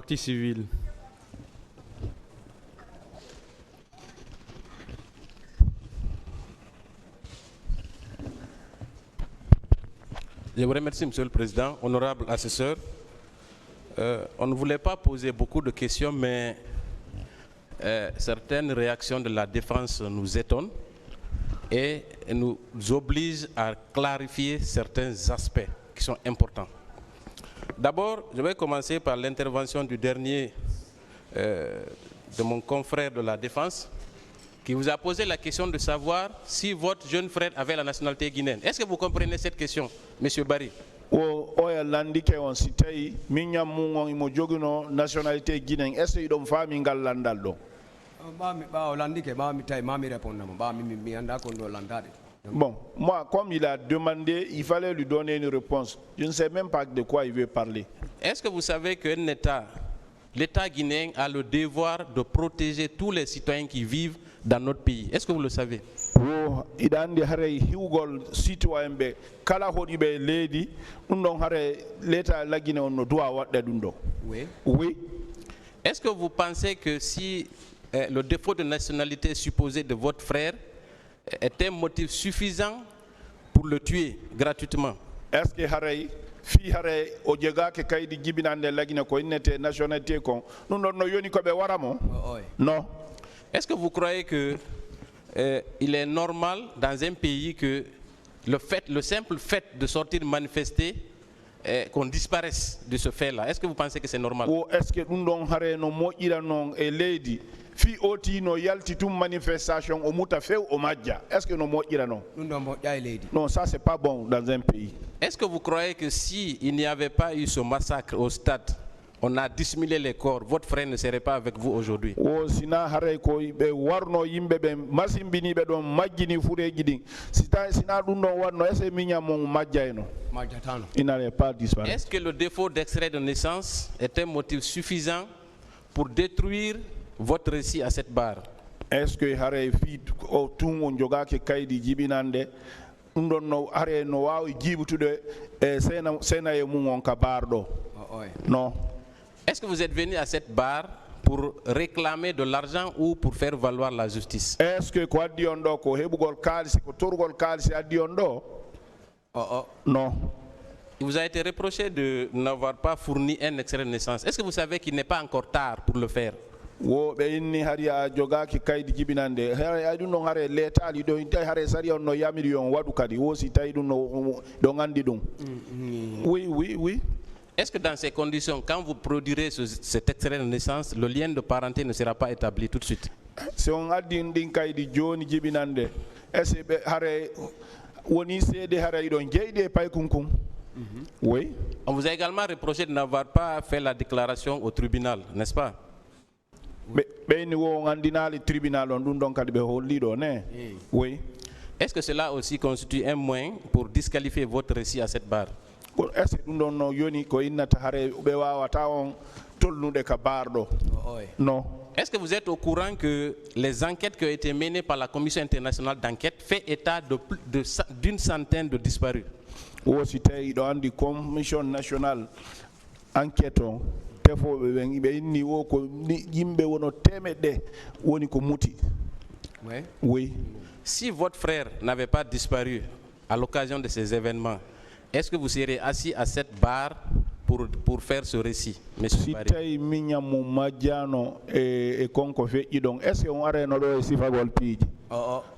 partie civile. Je vous remercie, Monsieur le Président. Honorable assesseur, on ne voulait pas poser beaucoup de questions, mais certaines réactions de la défense nous étonnent et nous obligent à clarifier certains aspects qui sont importants. D'abord, je vais commencer par l'intervention du dernier de mon confrère de la défense, qui vous a posé la question de savoir si votre jeune frère avait la nationalité guinéenne. Est-ce que vous comprenez cette question, Monsieur Barry? Nationalité guinéenne. Est-ce que vous famille landaldo? Bon, moi, comme il a demandé, il fallait lui donner une réponse. Je ne sais même pas de quoi il veut parler. Est-ce que vous savez qu'un État, l'État guinéen, a le devoir de protéger tous les citoyens qui vivent dans notre pays? Est-ce que vous le savez? Oui. Oui. Est-ce que vous pensez que si le défaut de nationalité supposé de votre frère est un motif suffisant pour le tuer gratuitement? Est-ce que fi hare o jega ke kaydi jibinande lagina ko innete nationalité kon non no yoni ko be waramo? Non. Est-ce que vous croyez que il est normal dans un pays que le simple fait de sortir manifester, qu'on disparaisse de ce fait-là? Est-ce que vous pensez que c'est normal? Est-ce que nous don hare no mo ira non e lady fi oti no yalti tum manifestation o muta few o madja? Est-ce que no mo ira non? Non, ça c'est pas bon dans un pays. Est-ce que vous croyez que si il n'y avait pas eu ce massacre au stade, on a dissimulé les corps, votre frère ne serait pas avec vous aujourd'hui? Sina hare ko be warno yimbe be masimbini be don majjini fure gidin sina dum non warno ese minya mon majjayno il n'allait pas disparaître. Est-ce que le défaut d'extrait de naissance est un motif suffisant pour détruire votre récit à cette barre? Est-ce que hare fi o tum on joga ke kaydi jibinande ndon no hare no wawi jibutude sena e mum on ka bardo? Non. Est-ce que vous êtes venu à cette barre pour réclamer de l'argent ou pour faire valoir la justice? Est-ce que quoi diondo ko hebugol kalisi ko turgol kalisi adiondo? Non. Il vous a été reproché de n'avoir pas fourni un extrait de naissance. Est-ce que vous savez qu'il n'est pas encore tard pour le faire? Wo be inni hariya jogaki kaydi jibinande hare adu no hare letali do intay hare sari on no yamiri on wadu kadi wo si tay dum no do ngandi dum. Oui. Est-ce que dans ces conditions, quand vous produirez cet extrait de naissance, le lien de parenté ne sera pas établi tout de suite? Si on a dit kaydi joni jibinande est-ce be hare woni sede hare do jeyde pay kunkum? Oui. On vous a également reproché de n'avoir pas fait la déclaration au tribunal, n'est-ce pas? Oui. Est-ce que cela aussi constitue un moyen pour disqualifier votre récit à cette barre? Non. Est-ce que vous êtes au courant que les enquêtes qui ont été menées par la Commission internationale d'enquête fait état d'une centaine de disparus? La Commission nationale enquête oui. Si votre frère n'avait pas disparu à l'occasion de ces événements, est-ce que vous seriez assis à cette barre pour faire ce récit, monsieur Barry?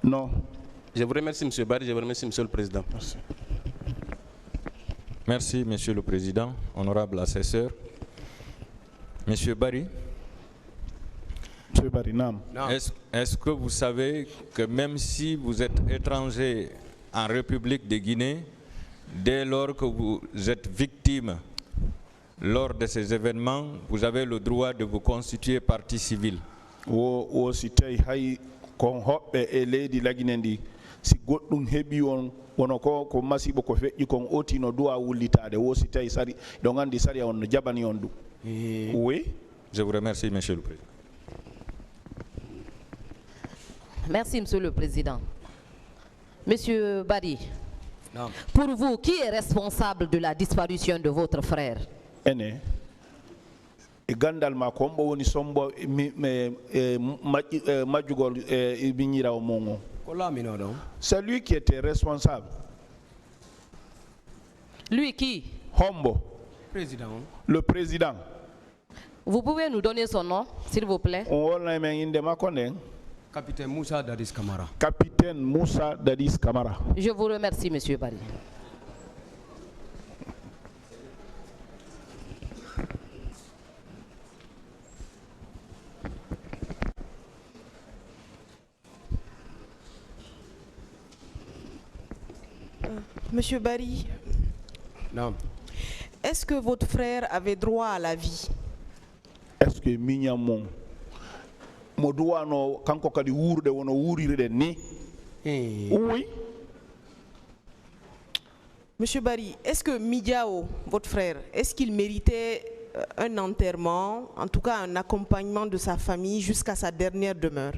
Non. Je vous remercie, monsieur Barry, je vous remercie, monsieur le Président. Merci. Merci, monsieur le Président, honorable assesseur. Monsieur Barry, est-ce que vous savez que même si vous êtes étranger en République de Guinée, dès lors que vous êtes victime lors de ces événements, vous avez le droit de vous constituer partie civile? Si goɗɗum heɓi on wono ko masibo ko feƴƴi kon oti no duwa wullitade wo si tawi sari ɗo gandi sari on no jaɓani on ɗum. Oui. Je vous remercie, monsieur le Président. Merci, monsieur le Président. Monsieur Barry, pour vous, qui est responsable de la disparition de votre frère? Ene e gandal ma ko mbo woni sombo majjugol biñirawo mon on. C'est lui qui était responsable. Lui qui? Hombo. Président. Le président. Vous pouvez nous donner son nom, s'il vous plaît? Capitaine Moussa Dadis Camara. Capitaine Moussa Dadis Camara. Je vous remercie, Monsieur Barry. Monsieur Barry, non. Est-ce que votre frère avait droit à la vie? Est-ce que Mignamon mo duwano kanko kadi wuurde wono wuurire ni? Oui. Monsieur Barry, est-ce que Midiao, votre frère, est-ce qu'il méritait un enterrement, en tout cas un accompagnement de sa famille jusqu'à sa dernière demeure?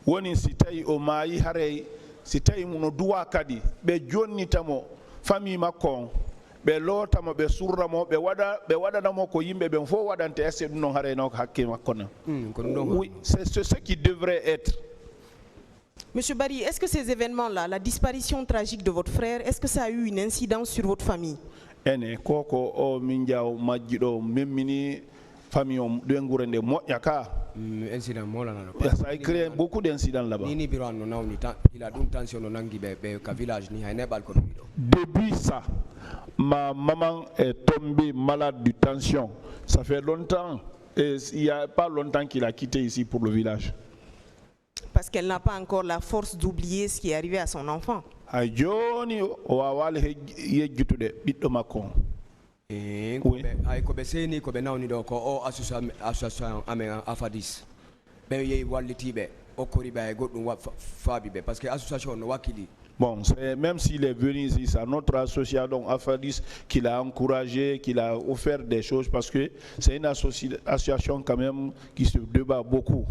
Woni si tawi o maayi haray si tawi no duwa kadi ɓe jonnitamo famille makko ɓe lootamo ɓe surramo ɓe waɗanamo ko yimɓe ɓen fof waɗante esse ɗum noon haray no hakke makko non. Oui, c'est ce qui devrait être. Monsieur Barry, est-ce que ces événements-là, la disparition tragique de votre frère, est-ce que ça a eu une incidence sur votre famille? Ene koko o min jaw majjiɗo memmini famille on ɗo ngure nde moƴƴa ka. Incident molana. Ça a créé beaucoup d'incidents là-bas. Ni biro no nawni il a dum tension no nangi be ka village ni hay nebal ko bido. Depuis ça, ma maman est tombée malade de tension. Ça fait longtemps, et il n'y a pas longtemps qu'il a quitté ici pour le village. Parce qu'elle n'a pas encore la force d'oublier ce qui est arrivé à son enfant. Joni o wawal yejjutude ɓiɗɗo makko. Oui. Ay ko be seni ko be nawni do ko o association amen afadis. Be yeyi wallitibe o kori be goddum faabi be parce que association no wakili. Bon, même s'il est venu ici, c'est notre association Afadis qui l'a encouragé, qui l'a offert des choses parce que c'est une association quand même qui se débat beaucoup.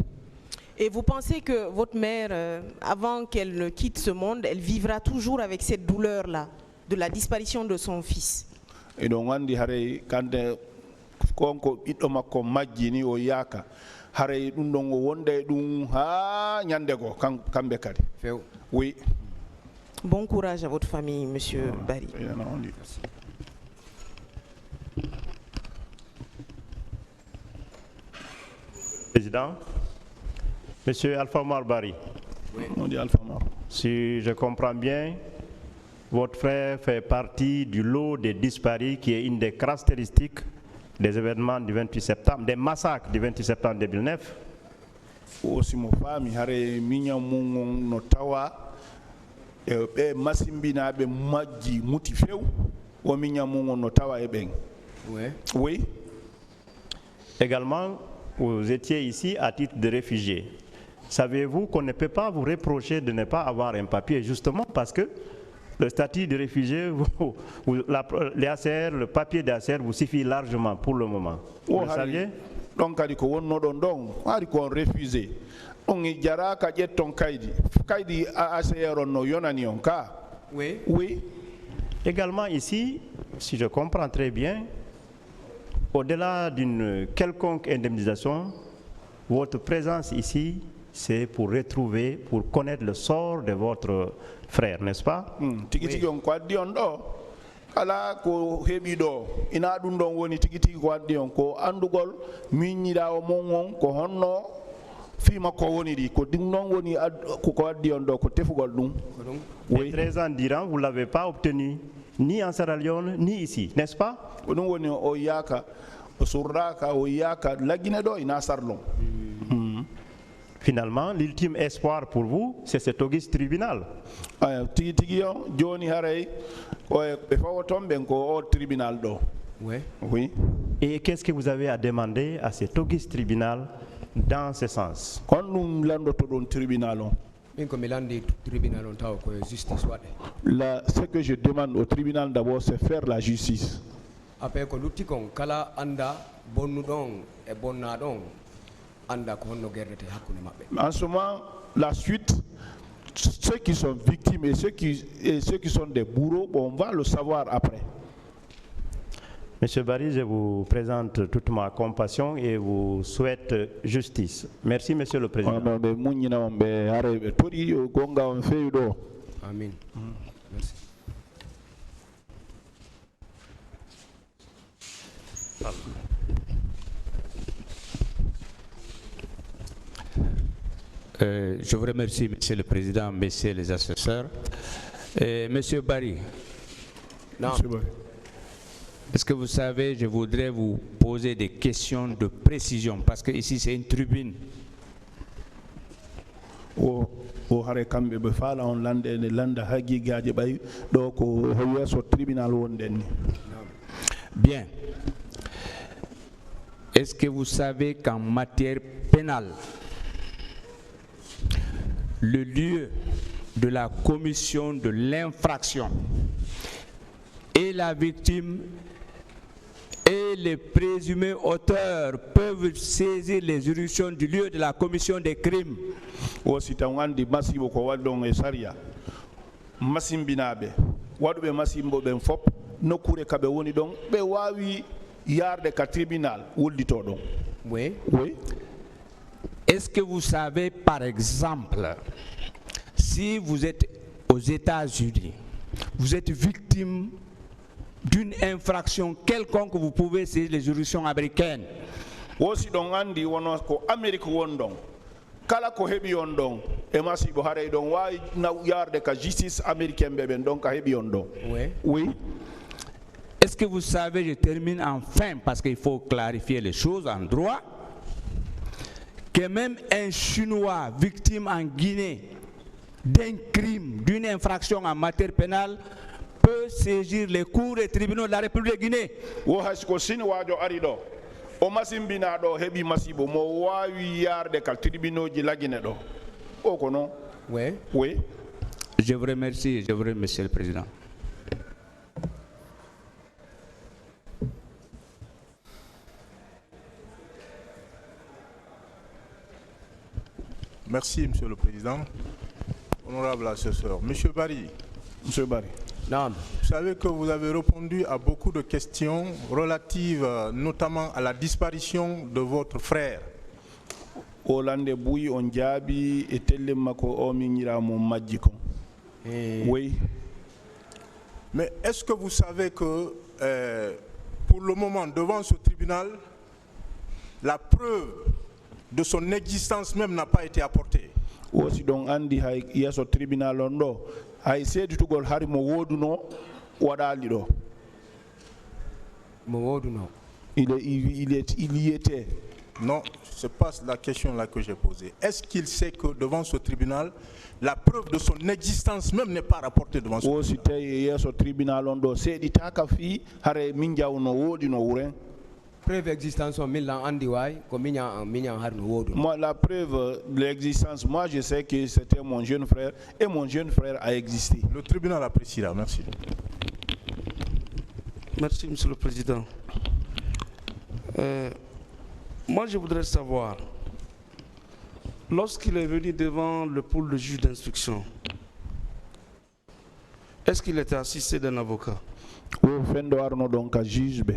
Et vous pensez que votre mère, avant qu'elle ne quitte ce monde, elle vivra toujours avec cette douleur-là de la disparition de son fils? Et donc on dit quand konko ɓiɗɗo makko majjini o yaaka haray ɗum ɗon o wonde ɗum ha ñande go kamɓe kadi. Oui. Bon courage à votre famille, Monsieur Barry. Président, Monsieur Alpha Omar Barry. Oui. On dit Alpha Omar. Si je comprends bien, votre frère fait partie du lot des disparus qui est une des caractéristiques des événements du 28 septembre, des massacres du 28 septembre 2009. Aussi mon famille, hare minya mungon no tawa. Be masimbina be majji muti few o minya mungon no tawa e ben. Oui. Également, vous étiez ici à titre de réfugié. Savez-vous qu'on ne peut pas vous reprocher de ne pas avoir un papier justement parce que le statut de réfugié, le papier d'ACR vous suffit largement pour le moment. Vous le saviez? Donc, on refusé. On y jara ka jetton kaidi ACR no yonani on ka. Oui. Oui. Également ici, si je comprends très bien, au-delà d'une quelconque indemnisation, votre présence ici, c'est pour retrouver, pour connaître le sort de votre frère, n'est-ce pas? Tigi on ko addi on do ala ko hebi do ina dum don woni tigi ko addi on ko andugol miñida o mon ko honno fima ko woni di ko dum non woni ko addi on do ko tefugol dum. Oui. 13 ans d'Iran, vous l'avez pas obtenu ni en Sierra Leone ni ici, n'est-ce pas? Dum woni o yaka o surraka o yaka lagine do ina sarlon. Finalement, l'ultime espoir pour vous, c'est cet auguste tribunal. Oui. Et qu'est-ce que vous avez à demander à cet auguste tribunal dans ce sens? Ce que je demande au tribunal d'abord, c'est faire la justice. En ce moment, la suite, ceux qui sont victimes et ceux qui sont des bourreaux, bon, on va le savoir après. Monsieur Barry, je vous présente toute ma compassion et vous souhaite justice. Merci, Monsieur le Président. Amin. Merci. Je vous remercie, Monsieur le Président, Messieurs les assesseurs. Monsieur Barry, Non. est-ce que vous savez, je voudrais vous poser des questions de précision, parce que ici c'est une tribune. o hare kamɓe ɓe faala on lande ene landa haqiqaji ɓay ɗo ko yeeso tribunal wonɗen ni. Bien. Est-ce que vous savez qu'en matière pénale, le lieu de la commission de l'infraction et la victime et les présumés auteurs peuvent saisir les juridictions du lieu de la commission des crimes? o si taw andi masibo ko waɗɗon e saria masimbinaɓe waɗuɓe masimbo ɓen fop nokkure kaɓe woni ɗon ɓe wawi yarde ka tribunal wuldito ɗon. Oui. Oui. Est-ce que vous savez, par exemple, si vous êtes aux États-Unis, vous êtes victime d'une infraction quelconque, vous pouvez saisir les juridictions américaines? wosi ɗon andi wono ko Amérique won ɗon kala ko heɓi on ɗon e masibo haray ɗon wawi yarde ka justice américaine ɓe ɓen ɗon ka heɓi on ɗon. Oui. Oui. Est-ce que vous savez, je termine enfin parce qu'il faut clarifier les choses en droit, que même un Chinois victime en Guinée d'un crime, d'une infraction en matière pénale, peut saisir les cours et tribunaux de la République de Guinée? wo hay ko siniwajo ari ɗo o masimbinaɗo heɓi masibo mo wawi yarde ka tribunauji lagine ɗo o ko non. Oui. Oui. Je vous remercie, je vous remercie, Monsieur le Président. Merci, Monsieur le Président. Honorable assesseur. Monsieur Barry. Monsieur Barry. Non. Vous savez que vous avez répondu à beaucoup de questions relatives notamment à la disparition de votre frère. o lande buyi on jaabi e telle makko o min ñiramo majji ko. Oui. Mais est-ce que vous savez que pour le moment devant ce tribunal la preuve de son existence même n'a pas été apportée? wosi ɗon andi hay yeeso tribunal on ɗo hay seeditugol hari mo woduno waɗali ɗo. Mo woduno. Il y était. Non, c'est pas la question là que j'ai posée. Est-ce qu'il sait que devant ce tribunal, la preuve de son existence même n'est pas rapportée devant ce tribunal? wosi tawi yeeso tribunal on ɗo seeɗitaka fi hare min jawno woodi no wuren. Preuve existence on milan andi way ko miñan har no wodu. Moi la preuve de l'existence, moi je sais que c'était mon jeune frère et mon jeune frère a existé. Le tribunal appréciera, merci. Merci, Monsieur le Président. Moi, je voudrais savoir, lorsqu'il est venu devant le pôle de juge d'instruction, est-ce qu'il était assisté d'un avocat? O fendo arno donc à juge be.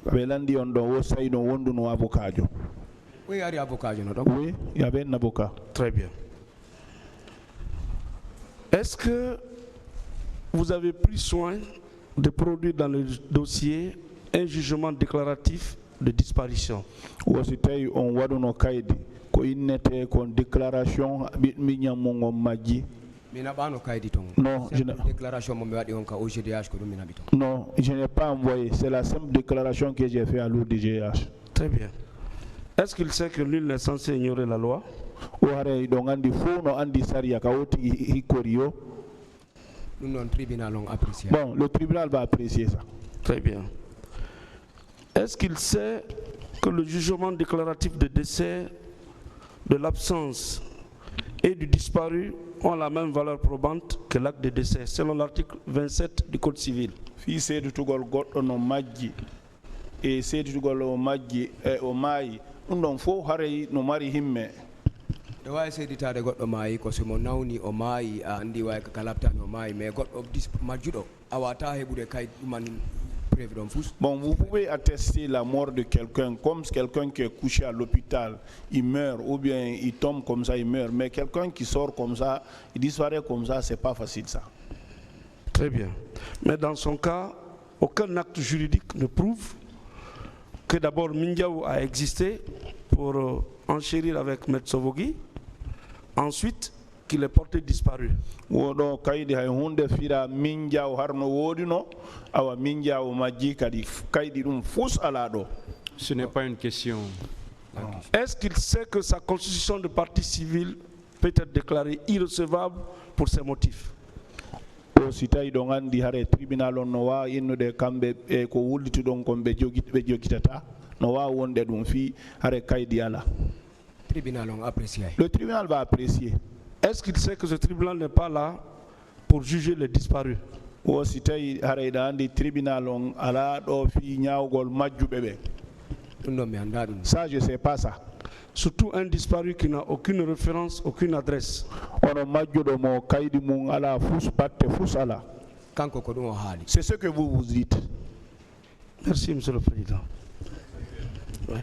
Ɓe landi on ɗon wo sayno wonduno avocat jo. Oui, ari avocat jo no ɗon. Oui, il y avait un avocat. Très bien. Est-ce que vous avez pris soin de produire dans le dossier un jugement déclaratif de disparition? Wosi tawi on waɗuno kaydi ko innete kon déclaration miñammo ngon majji. Mina bano kaydi ton. Non, je n'ai déclaration mo mi waɗi on ka au GDH ko ɗum min haɓi ton. Non, je n'ai pas envoyé. C'est la simple déclaration que j'ai fait à l'ODGH. Très bien. Est-ce qu'il sait que nul n'est censé ignorer la loi? O hare ɗon andi fo no andi saria ka woti hikkori yo. Ɗum noon tribunal on apprécie. Bon, le tribunal va apprécier ça. Très bien. Est-ce qu'il sait que le jugement déclaratif de décès, de l'absence et du disparu ont la même valeur probante que l'acte de décès, selon l'article 27 du Code civil? Fi seedutugol goɗɗo no majji e seedutugol o majji e o maayi ɗum ɗon fof haray no mari himme. ɗo wawi seeditade goɗɗo maayi ko somo nawni o maayi a andi way ka labtani o maayi mais goɗɗo majjuɗo a wata heɓude kayit ɗuman Bon, vous pouvez attester la mort de quelqu'un, comme quelqu'un qui est couché à l'hôpital, il meurt, ou bien il tombe comme ça, il meurt. Mais quelqu'un qui sort comme ça, il disparaît comme ça, c'est pas facile ça. Très bien. Mais dans son cas, aucun acte juridique ne prouve que d'abord Mindiaou a existé pour enchérir avec M. Sovogui, ensuite qu'il est porté disparu. Ce n'est pas une question. Est-ce qu'il sait que sa constitution de parti civil peut être déclarée irrecevable pour ces motifs? Si tawi ɗon andi hare tribunal on no wawi innude kamɓe e ko wulliti ɗon kon ɓe jogitata no wawi wonde ɗum fi hare kaydi ala. Tribunal on apprécie. Le tribunal va apprécier. Est-ce qu'il sait que ce tribunal n'est pas là pour juger les disparus? O si tawi hare ɗa andi tribunal on ala ɗo fi ñawgol majjuɓe ɓe. Ça je sais pas ça. Surtout un disparu qui n'a aucune référence, aucune adresse. C'est ce que vous vous dites. Merci, Monsieur le Président. Ouais.